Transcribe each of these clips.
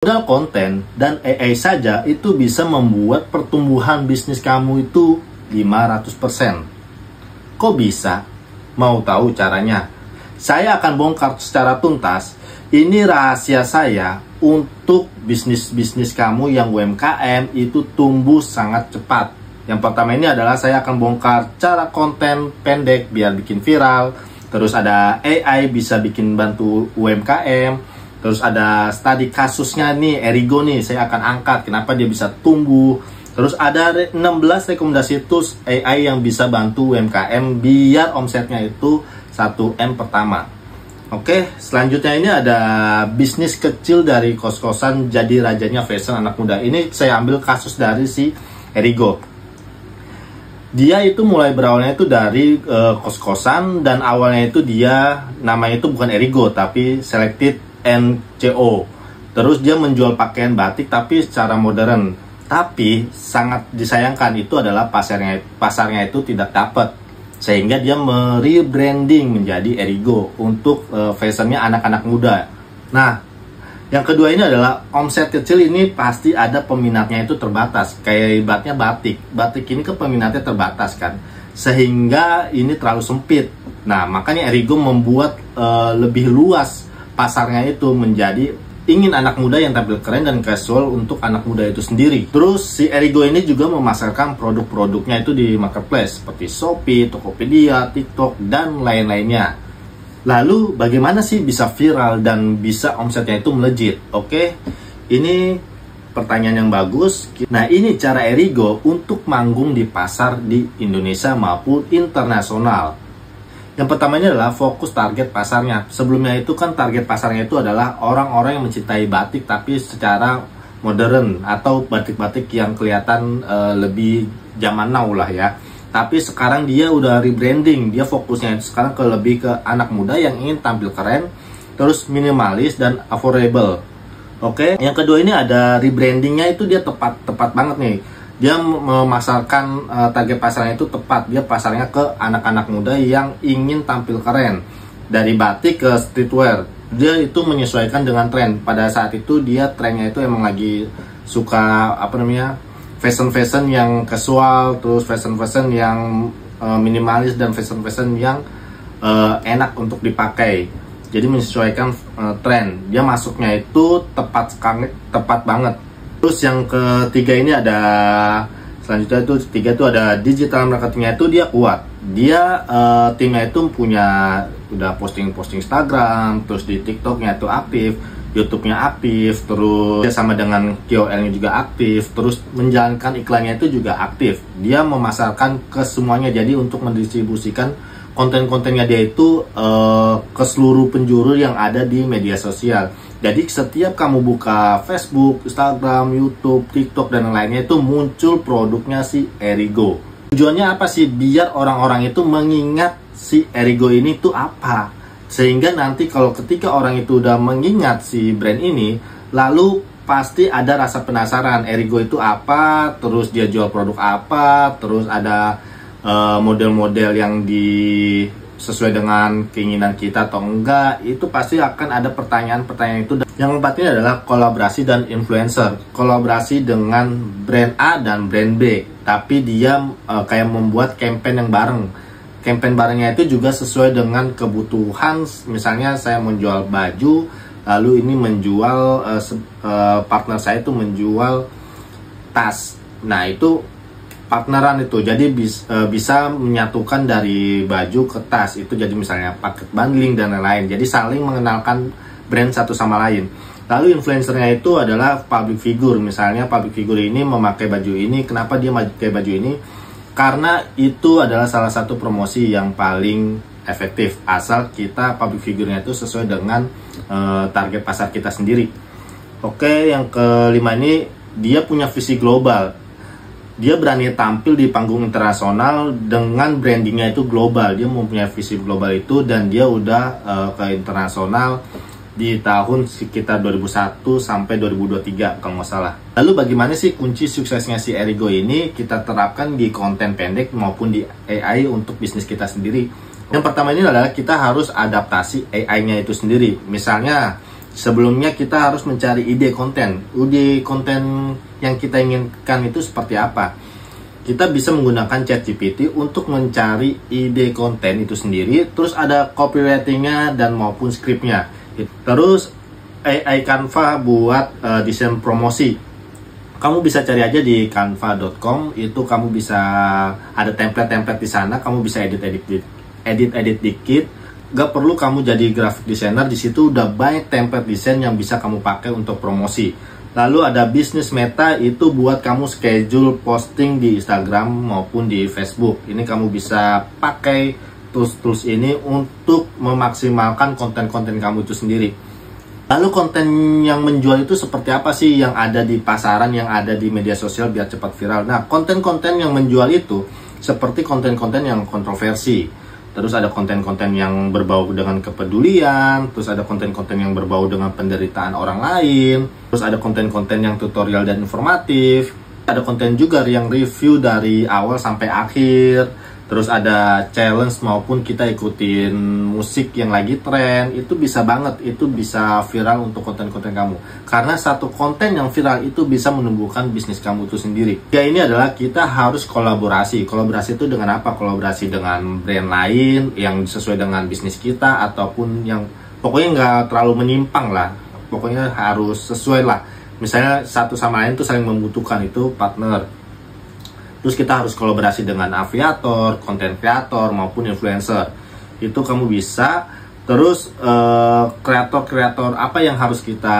Modal konten dan AI saja itu bisa membuat pertumbuhan bisnis kamu itu 500%. Kok bisa? Mau tahu caranya? Saya akan bongkar secara tuntas. Ini rahasia saya untuk bisnis-bisnis kamu yang UMKM itu tumbuh sangat cepat. Yang pertama ini adalah saya akan bongkar cara konten pendek biar bikin viral. Terus ada AI bisa bikin bantu UMKM. Terus ada studi kasusnya nih, Erigo nih, saya akan angkat kenapa dia bisa tumbuh. Terus ada 16 rekomendasi tools AI yang bisa bantu UMKM biar omsetnya itu 1M pertama. Oke, selanjutnya ini ada bisnis kecil dari kos-kosan jadi rajanya fashion anak muda. Ini saya ambil kasus dari si Erigo. Dia itu mulai berawalnya itu dari kos-kosan, dan awalnya itu dia namanya itu bukan Erigo tapi Selected NCO. Terus dia menjual pakaian batik tapi secara modern. Tapi sangat disayangkan itu adalah pasarnya itu tidak dapat. Sehingga dia merebranding menjadi Erigo untuk fashionnya anak-anak muda. Nah, yang kedua ini adalah omset kecil ini pasti ada peminatnya itu terbatas. Kayak ibaratnya batik. Batik ini kan peminatnya terbatas kan. Sehingga ini terlalu sempit. Nah, makanya Erigo membuat lebih luas pasarnya itu menjadi ingin anak muda yang tampil keren dan casual untuk anak muda itu sendiri. Terus si Erigo ini juga memasarkan produk-produknya itu di marketplace seperti Shopee, Tokopedia, TikTok, dan lain-lainnya. Lalu bagaimana sih bisa viral dan bisa omsetnya itu melejit? Oke, ini pertanyaan yang bagus. Nah, ini cara Erigo untuk manggung di pasar di Indonesia maupun internasional. Yang pertamanya adalah fokus target pasarnya. Sebelumnya itu kan target pasarnya itu adalah orang-orang yang mencintai batik tapi secara modern atau batik-batik yang kelihatan lebih zaman now lah ya. Tapi sekarang dia udah rebranding. Dia fokusnya sekarang lebih ke anak muda yang ingin tampil keren, terus minimalis dan affordable. Oke, yang kedua ini ada rebrandingnya itu dia tepat banget nih. Dia memasarkan target pasarnya itu tepat. Dia pasarnya ke anak-anak muda yang ingin tampil keren. Dari batik ke streetwear. Dia itu menyesuaikan dengan tren. Pada saat itu dia trennya itu emang lagi suka fashion yang casual, terus fashion yang minimalis, dan fashion yang enak untuk dipakai. Jadi menyesuaikan tren. Dia masuknya itu tepat banget. Terus yang ketiga ini ada selanjutnya itu ada digital marketingnya itu dia kuat. Dia timnya itu udah posting Instagram, terus di TikToknya itu aktif, YouTube-nya aktif, terus dia sama dengan KOL-nya juga aktif, terus menjalankan iklannya itu juga aktif. Dia memasarkan ke semuanya, jadi untuk mendistribusikan konten-kontennya dia itu ke seluruh penjuru yang ada di media sosial. Jadi setiap kamu buka Facebook, Instagram, YouTube, TikTok, dan lainnya itu muncul produknya si Erigo. Tujuannya apa sih? Biar orang-orang itu mengingat si Erigo ini tuh apa. Sehingga nanti kalau ketika orang itu udah mengingat si brand ini, lalu pasti ada rasa penasaran Erigo itu apa, terus dia jual produk apa, terus ada model-model yang sesuai dengan keinginan kita atau enggak. Itu pasti akan ada pertanyaan-pertanyaan itu. Yang keempat ini adalah kolaborasi dan influencer. Kolaborasi dengan brand A dan brand B, tapi dia kayak membuat campaign yang bareng. Campaign barengnya itu juga sesuai dengan kebutuhan. Misalnya saya menjual baju, lalu ini menjual partner saya itu menjual tas. Nah, itu partneran itu, jadi bisa menyatukan dari baju ke tas itu, jadi misalnya paket bundling dan lain-lain, jadi saling mengenalkan brand satu sama lain. Lalu influencernya itu adalah public figure. Misalnya public figure ini memakai baju ini, kenapa dia memakai baju ini? Karena itu adalah salah satu promosi yang paling efektif, asal kita public figure-nya itu sesuai dengan target pasar kita sendiri. Oke, yang kelima ini dia punya visi global. Dia berani tampil di panggung internasional dengan brandingnya itu global. Dia mempunyai visi global itu, dan dia udah ke internasional di tahun sekitar 2001 sampai 2023 kalau nggak salah. Lalu bagaimana sih kunci suksesnya si Erigo ini kita terapkan di konten pendek maupun di AI untuk bisnis kita sendiri? Yang pertama ini adalah kita harus adaptasi AI-nya itu sendiri. Misalnya Sebelumnya kita harus mencari ide konten. Ide konten yang kita inginkan itu seperti apa? Kita bisa menggunakan ChatGPT untuk mencari ide konten itu sendiri. Terus ada copywritingnya dan maupun skripnya. Terus AI Canva buat desain promosi. Kamu bisa cari aja di canva.com. Itu kamu bisa ada template-template di sana. Kamu bisa edit dikit. Gak perlu kamu jadi graphic designer, di situ udah banyak template desain yang bisa kamu pakai untuk promosi. Lalu ada Business Meta, itu buat kamu schedule posting di Instagram maupun di Facebook. Ini kamu bisa pakai tools-tools ini untuk memaksimalkan konten-konten kamu itu sendiri. Lalu konten yang menjual itu seperti apa sih yang ada di pasaran, yang ada di media sosial biar cepat viral? Nah, konten-konten yang menjual itu seperti konten-konten yang kontroversi. Terus ada konten-konten yang berbau dengan kepedulian, terus ada konten-konten yang berbau dengan penderitaan orang lain, terus ada konten-konten yang tutorial dan informatif, ada konten juga yang review dari awal sampai akhir, terus ada challenge maupun kita ikutin musik yang lagi tren. Itu bisa banget, itu bisa viral untuk konten-konten kamu, karena satu konten yang viral itu bisa menumbuhkan bisnis kamu itu sendiri. Ya, ini adalah kita harus kolaborasi. Kolaborasi itu dengan apa? Kolaborasi dengan brand lain yang sesuai dengan bisnis kita, ataupun yang pokoknya nggak terlalu menyimpang lah, pokoknya harus sesuai lah. Misalnya satu sama lain itu saling membutuhkan, itu partner. Terus kita harus kolaborasi dengan afiliator, konten kreator maupun influencer. Itu kamu bisa. Terus kreator-kreator apa yang harus kita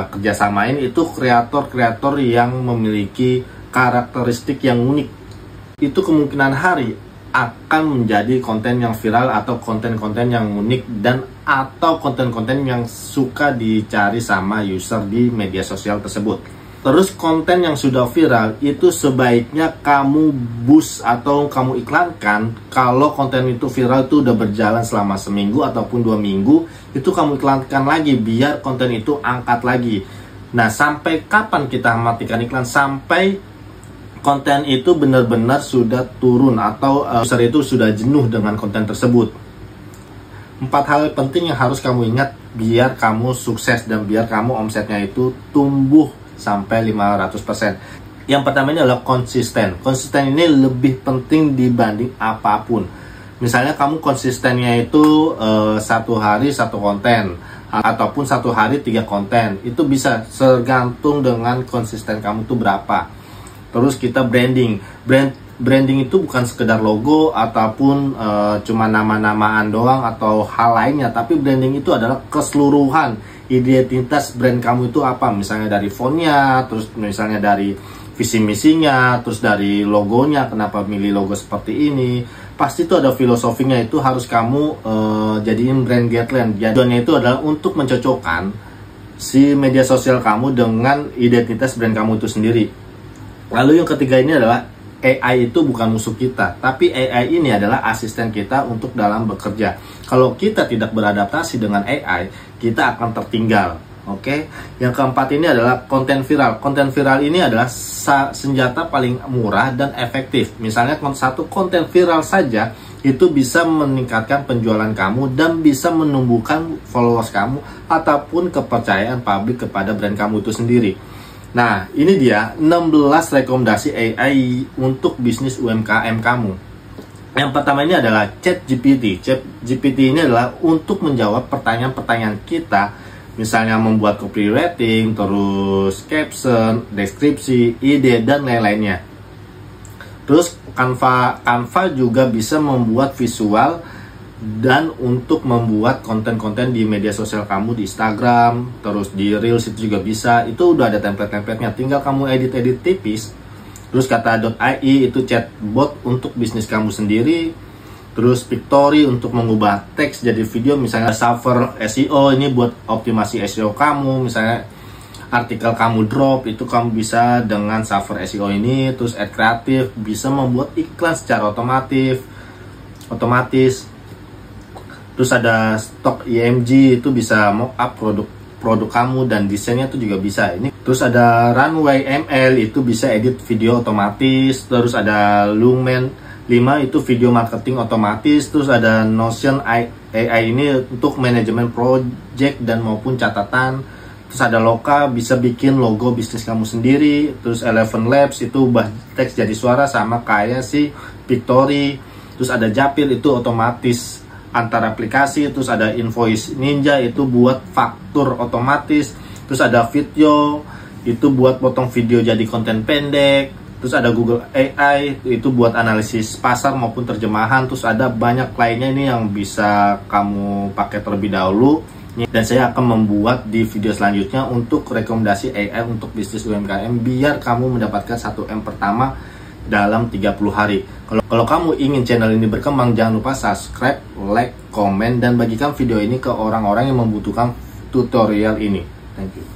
kerjasamain? Itu kreator-kreator yang memiliki karakteristik yang unik. Itu kemungkinan hari akan menjadi konten yang viral, atau konten-konten yang unik, dan atau konten-konten yang suka dicari sama user di media sosial tersebut. Terus konten yang sudah viral itu sebaiknya kamu boost atau kamu iklankan. Kalau konten itu viral itu udah berjalan selama seminggu ataupun 2 minggu, itu kamu iklankan lagi biar konten itu angkat lagi. Nah, sampai kapan kita matikan iklan? Sampai konten itu benar-benar sudah turun atau user itu sudah jenuh dengan konten tersebut. 4 hal penting yang harus kamu ingat biar kamu sukses dan biar kamu omsetnya itu tumbuh sampai 500%. Yang pertama ini adalah konsisten. Konsisten ini lebih penting dibanding apapun. Misalnya kamu konsistennya itu 1 hari 1 konten, ataupun 1 hari 3 konten. Itu bisa, tergantung dengan konsisten kamu itu berapa. Terus kita branding. Branding itu bukan sekedar logo ataupun cuma nama-namaan doang atau hal lainnya, tapi branding itu adalah keseluruhan identitas brand kamu itu apa. Misalnya dari fontnya, terus misalnya dari visi misinya, terus dari logonya, kenapa milih logo seperti ini. Pasti itu ada filosofinya, itu harus kamu jadiin brand guideline. Tujuannya itu adalah untuk mencocokkan si media sosial kamu dengan identitas brand kamu itu sendiri. Lalu yang ketiga ini adalah AI itu bukan musuh kita, tapi AI ini adalah asisten kita untuk dalam bekerja. Kalau kita tidak beradaptasi dengan AI, kita akan tertinggal. Oke. Yang keempat ini adalah konten viral. Konten viral ini adalah senjata paling murah dan efektif. Misalnya satu konten viral saja itu bisa meningkatkan penjualan kamu dan bisa menumbuhkan followers kamu ataupun kepercayaan publik kepada brand kamu itu sendiri. Nah, ini dia 16 rekomendasi AI untuk bisnis UMKM kamu. Yang pertama ini adalah ChatGPT. ChatGPT ini adalah untuk menjawab pertanyaan-pertanyaan kita, misalnya membuat copywriting, terus caption, deskripsi, ide, dan lain-lainnya. Terus Canva juga bisa membuat visual dan untuk membuat konten-konten di media sosial kamu, di Instagram, terus di Reels itu juga bisa. Itu udah ada template-templatenya, tinggal kamu edit-edit tipis. Terus kata.ai itu chatbot untuk bisnis kamu sendiri. Terus Pictory untuk mengubah teks jadi video, misalnya Suffer SEO ini buat optimasi SEO kamu. Misalnya artikel kamu drop, itu kamu bisa dengan Suffer SEO ini. Terus Ad Kreatif bisa membuat iklan secara otomatis. Terus ada Stock IMG itu bisa mock-up produk kamu dan desainnya itu juga bisa. Ini terus ada Runway ML itu bisa edit video otomatis. Terus ada Lumen 5 itu video marketing otomatis. Terus ada Notion AI ini untuk manajemen project dan maupun catatan. Terus ada Loka, bisa bikin logo bisnis kamu sendiri. Terus Eleven Labs itu ubah teks jadi suara, sama kayak si Pictory. Terus ada Japil, itu otomatis antar aplikasi. Terus ada Invoice Ninja, itu buat faktur otomatis. Terus ada Video, itu buat potong video jadi konten pendek. Terus ada Google AI, itu buat analisis pasar maupun terjemahan. Terus ada banyak lainnya ini yang bisa kamu pakai terlebih dahulu. Dan saya akan membuat di video selanjutnya untuk rekomendasi AI untuk bisnis UMKM biar kamu mendapatkan 1M pertama dalam 30 hari. Kalau kamu ingin channel ini berkembang, jangan lupa subscribe, like, komen, dan bagikan video ini ke orang-orang yang membutuhkan tutorial ini. Thank you.